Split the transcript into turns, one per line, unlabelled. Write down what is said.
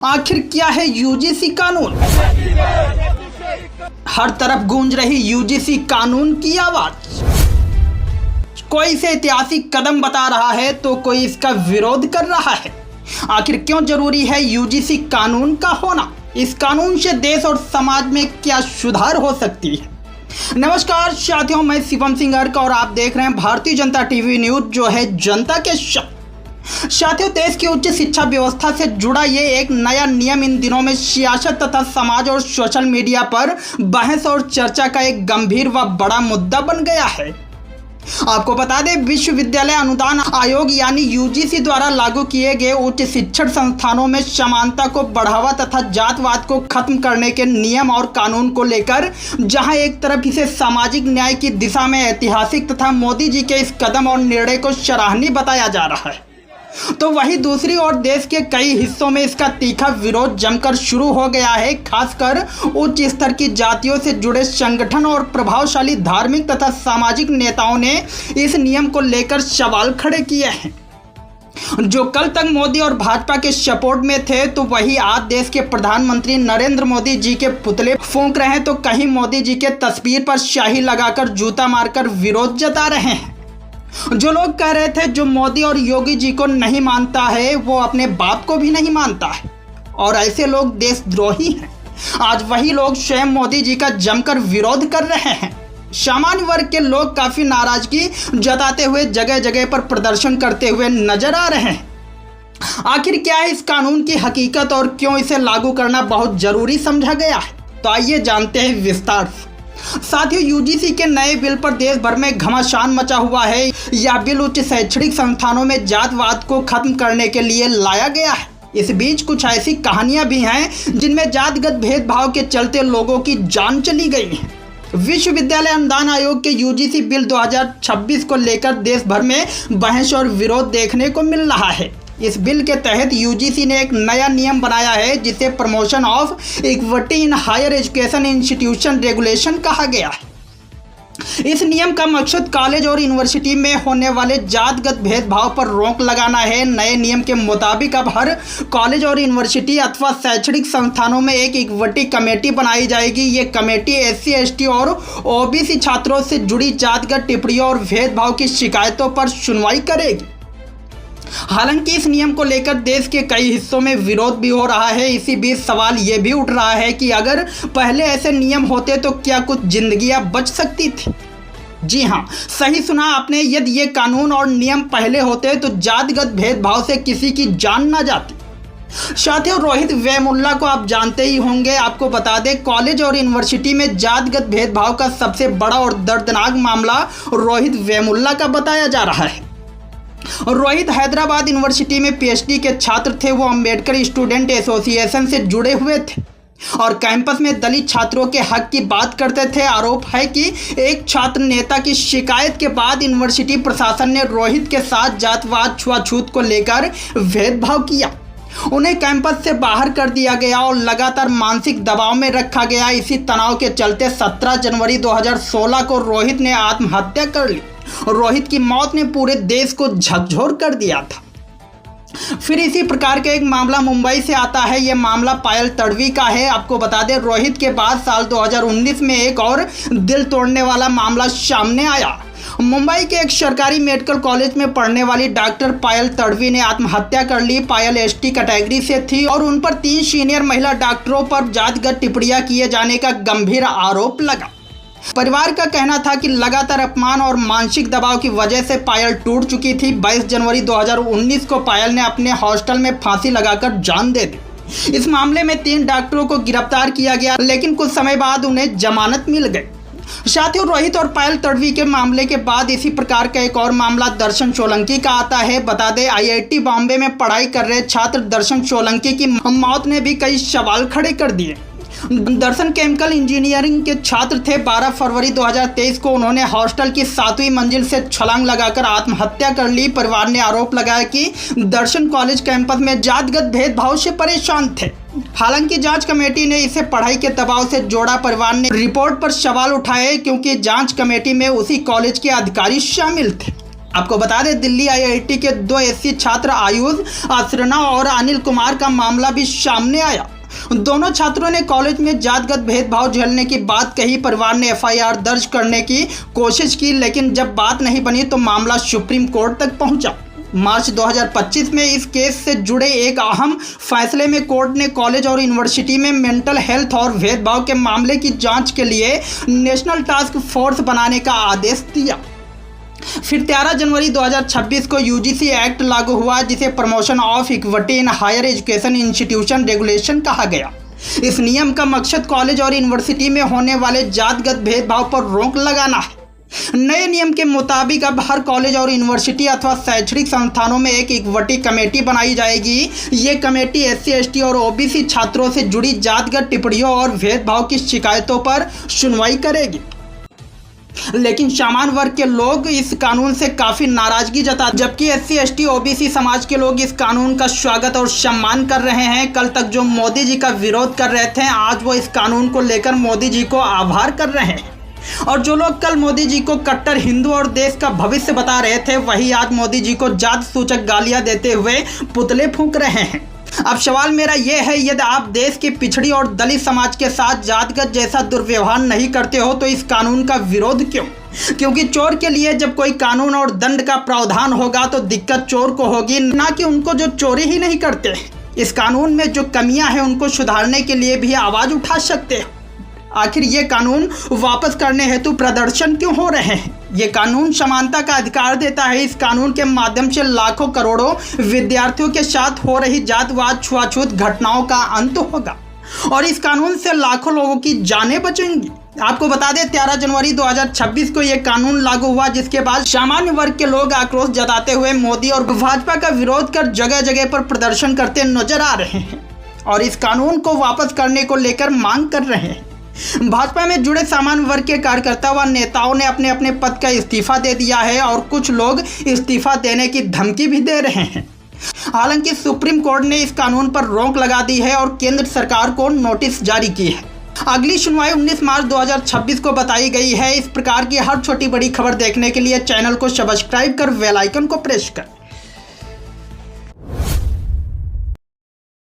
आखिर क्या है यूजीसी कानून? हर तरफ गूंज रही यूजीसी कानून की आवाज। कोई इसे ऐतिहासिक कदम बता रहा है तो कोई इसका विरोध कर रहा है। आखिर क्यों जरूरी है यूजीसी कानून का होना? इस कानून से देश और समाज में क्या सुधार हो सकती है? नमस्कार साथियों, मैं शिवम सिंह अर्क और आप देख रहे हैं भारतीय जनता टीवी न्यूज, जो है जनता के शब्द। साथियों, देश की उच्च शिक्षा व्यवस्था से जुड़ा ये एक नया नियम इन दिनों में सियासत तथा समाज और सोशल मीडिया पर बहस और चर्चा का एक गंभीर व बड़ा मुद्दा बन गया है। आपको बता दें, विश्वविद्यालय अनुदान आयोग यानी यूजीसी द्वारा लागू किए गए उच्च शिक्षण संस्थानों में समानता को बढ़ावा तथा जातवाद को खत्म करने के नियम और कानून को लेकर जहां एक तरफ इसे सामाजिक न्याय की दिशा में ऐतिहासिक तथा मोदी जी के इस कदम और निर्णय को सराहनीय बताया जा रहा है, तो वहीं दूसरी ओर देश के कई हिस्सों में इसका तीखा विरोध जमकर शुरू हो गया है। खासकर उच्च स्तर की जातियों से जुड़े संगठन और प्रभावशाली धार्मिक तथा सामाजिक नेताओं ने इस नियम को लेकर सवाल खड़े किए हैं। जो कल तक मोदी और भाजपा के सपोर्ट में थे, तो वही आज देश के प्रधानमंत्री नरेंद्र मोदी जी के पुतले फूंक रहे हैं, तो कहीं मोदी जी के तस्वीर पर स्याही लगाकर जूता मारकर विरोध जता रहे हैं। जो लोग कह रहे थे जो मोदी और योगी जी को नहीं मानता है वो अपने बाप को भी नहीं मानता है और ऐसे लोग देशद्रोही हैं, आज वही लोग स्वयं मोदी जी का जमकर विरोध कर रहे हैं। सामान्य वर्ग के लोग काफी नाराजगी जताते हुए जगह जगह पर प्रदर्शन करते हुए नजर आ रहे हैं। आखिर क्या है इस कानून की हकीकत और क्यों इसे लागू करना बहुत जरूरी समझा गया है, तो आइए जानते हैं विस्तार से। साथियों, यूजीसी के नए बिल पर देश भर में घमासान मचा हुआ है। यह बिल उच्च शैक्षणिक संस्थानों में जातवाद को खत्म करने के लिए लाया गया है। इस बीच कुछ ऐसी कहानियां भी हैं जिनमें जातिगत भेदभाव के चलते लोगों की जान चली गई है। विश्वविद्यालय अनुदान आयोग के यूजीसी बिल 2026 को लेकर देश भर में बहस और विरोध देखने को मिल रहा है। इस बिल के तहत यूजीसी ने एक नया नियम बनाया है जिसे promotion of equity in higher education institution regulation कहा गया है। इस नियम का मकसद कॉलेज और यूनिवर्सिटी में होने वाले जातिगत भेदभाव पर रोक लगाना है। नए नियम के मुताबिक अब हर कॉलेज और यूनिवर्सिटी अथवा शैक्षणिक संस्थानों में एक इक्विटी कमेटी बनाई जाएगी। ये कमेटी एससी, एसटी और ओबीसी छात्रों से जुड़ी जातिगत टिप्पणियों और भेदभाव की शिकायतों पर सुनवाई करेगी। हालांकि इस नियम को लेकर देश के कई हिस्सों में विरोध भी हो रहा है। इसी बीच सवाल ये भी उठ रहा है कि अगर पहले ऐसे नियम होते तो क्या कुछ जिंदगियां बच सकती थी? जी हाँ, सही सुना आपने। यदि ये कानून और नियम पहले होते तो जातिगत भेदभाव से किसी की जान ना जाती। साथियों, रोहित वेमुल्ला को आप जानते ही होंगे। आपको बता दें, कॉलेज और यूनिवर्सिटी में जातिगत भेदभाव का सबसे बड़ा और दर्दनाक मामला रोहित वेमुल्ला का बताया जा रहा है। रोहित हैदराबाद यूनिवर्सिटी में पीएचडी के छात्र थे। वो अंबेडकर स्टूडेंट एसोसिएशन से जुड़े हुए थे और कैंपस में दलित छात्रों के हक की बात करते थे। आरोप है कि एक छात्र नेता की शिकायत के बाद यूनिवर्सिटी प्रशासन ने रोहित के साथ जातवाद छुआछूत को लेकर भेदभाव किया। उन्हें कैंपस से बाहर कर दिया गया और लगातार मानसिक दबाव में रखा गया। इसी तनाव के चलते 17 जनवरी 2016 को रोहित ने आत्महत्या कर ली। रोहित की मौत ने पूरे देश को झकझोर कर दिया था। फिर इसी प्रकार का एक मामला मुंबई से आता है। यह मामला पायल तड़वी का है। आपको बता दें, रोहित के बाद साल 2019 में एक और दिल तोड़ने वाला मामला सामने आया। मुंबई के एक सरकारी मेडिकल कॉलेज में पढ़ने वाली डॉक्टर पायल तड़वी ने आत्महत्या कर ली। पायल एसटी कैटेगरी से थी और उन पर 3 सीनियर महिला डॉक्टरों पर जातिगत टिप्पणियां किए जाने का गंभीर आरोप लगा। परिवार का कहना था कि लगातार अपमान और मानसिक दबाव की वजह से पायल टूट चुकी थी। 22 जनवरी 2019 को पायल ने अपने हॉस्टल में फांसी लगाकर जान दे दी। इस मामले में 3 डॉक्टरों को गिरफ्तार किया गया, लेकिन कुछ समय बाद उन्हें जमानत मिल गई। साथियों, रोहित और पायल तड़वी के मामले के बाद इसी प्रकार का एक और मामला दर्शन सोलंकी का आता है। बता दें, आईआईटी बॉम्बे में पढ़ाई कर रहे छात्र दर्शन सोलंकी की मौत ने भी कई सवाल खड़े कर दिए। दर्शन केमिकल इंजीनियरिंग के छात्र थे। 12 फरवरी 2023 को उन्होंने हॉस्टल की 7वीं मंजिल से छलांग लगाकर आत्महत्या कर ली। परिवार ने आरोप लगाया कि दर्शन कॉलेज कैंपस में जातिगत भेदभाव से परेशान थे। हालांकि जांच कमेटी ने इसे पढ़ाई के दबाव से जोड़ा। परिवार ने रिपोर्ट पर सवाल उठाए क्योंकि जांच कमेटी में उसी कॉलेज के अधिकारी शामिल थे। आपको बता दें, दिल्ली आईआईटी के 2 एससी छात्र आयुष असरना और अनिल कुमार का मामला भी सामने आया। दोनों छात्रों ने कॉलेज में जातगत भेदभाव झेलने की बात कही। परिवार ने एफआईआर दर्ज करने की कोशिश की, लेकिन जब बात नहीं बनी तो मामला सुप्रीम कोर्ट तक पहुंचा। मार्च 2025 में इस केस से जुड़े एक अहम फैसले में कोर्ट ने कॉलेज और यूनिवर्सिटी में मेंटल हेल्थ और भेदभाव के मामले की जांच के लिए नेशनल टास्क फोर्स बनाने का आदेश दिया। फिर 13 जनवरी 2026 को यूजीसी एक्ट लागू हुआ, जिसे promotion of equity in higher education institution regulation कहा गया। इस नियम का मकसद कॉलेज और यूनिवर्सिटी में होने वाले जातगत भेदभाव पर रोक लगाना है। नए नियम के मुताबिक अब हर कॉलेज और यूनिवर्सिटी अथवा शैक्षणिक संस्थानों में एक इक्विटी कमेटी बनाई जाएगी। ये कमेटी एससी, एसटी और ओबीसी छात्रों से जुड़ी जातगत टिप्पणियों और भेदभाव की शिकायतों पर सुनवाई करेगी। लेकिन सामान्य वर्ग के लोग इस कानून से काफी नाराजगी जताते, जबकि एससी, एसटी, ओबीसी समाज के लोग इस कानून का स्वागत और सम्मान कर रहे हैं। कल तक जो मोदी जी का विरोध कर रहे थे, आज वो इस कानून को लेकर मोदी जी को आभार कर रहे हैं। और जो लोग कल मोदी जी को कट्टर हिंदू और देश का भविष्य बता रहे थे, वही आज मोदी जी को जात सूचक गालियां देते हुए पुतले फूंक रहे हैं। अब सवाल मेरा यह है, यदि आप देश की पिछड़ी और दलित समाज के साथ जातगत जैसा दुर्व्यवहार नहीं करते हो तो इस कानून का विरोध क्यों? क्योंकि चोर के लिए जब कोई कानून और दंड का प्रावधान होगा तो दिक्कत चोर को होगी, ना कि उनको जो चोरी ही नहीं करते। इस कानून में जो कमियां हैं उनको सुधारने के लिए भी आवाज उठा सकते हो। आखिर ये कानून वापस करने हेतु प्रदर्शन क्यों हो रहे हैं? ये कानून समानता का अधिकार देता है। इस कानून के माध्यम से लाखों करोड़ों विद्यार्थियों के साथ हो रही जातवाद छुआछूत घटनाओं का अंत होगा और इस कानून से लाखों लोगों की जानें बचेंगी। आपको बता दें, 13 जनवरी 2026 को यह कानून लागू हुआ, जिसके बाद सामान्य वर्ग के लोग आक्रोश जताते हुए मोदी और भाजपा का विरोध कर जगह जगह पर प्रदर्शन करते नजर आ रहे हैं और इस कानून को वापस करने को लेकर मांग कर रहे हैं। भाजपा में जुड़े सामान्य वर्ग के कार्यकर्ता व नेताओं ने अपने अपने पद का इस्तीफा दे दिया है और कुछ लोग इस्तीफा देने की धमकी भी दे रहे हैं। हालांकि सुप्रीम कोर्ट ने इस कानून पर रोक लगा दी है और केंद्र सरकार को नोटिस जारी की है। अगली सुनवाई 19 मार्च 2026 को बताई गई है। इस प्रकार की हर छोटी बड़ी खबर देखने के लिए चैनल को सब्सक्राइब कर बेल आइकन को प्रेस करें।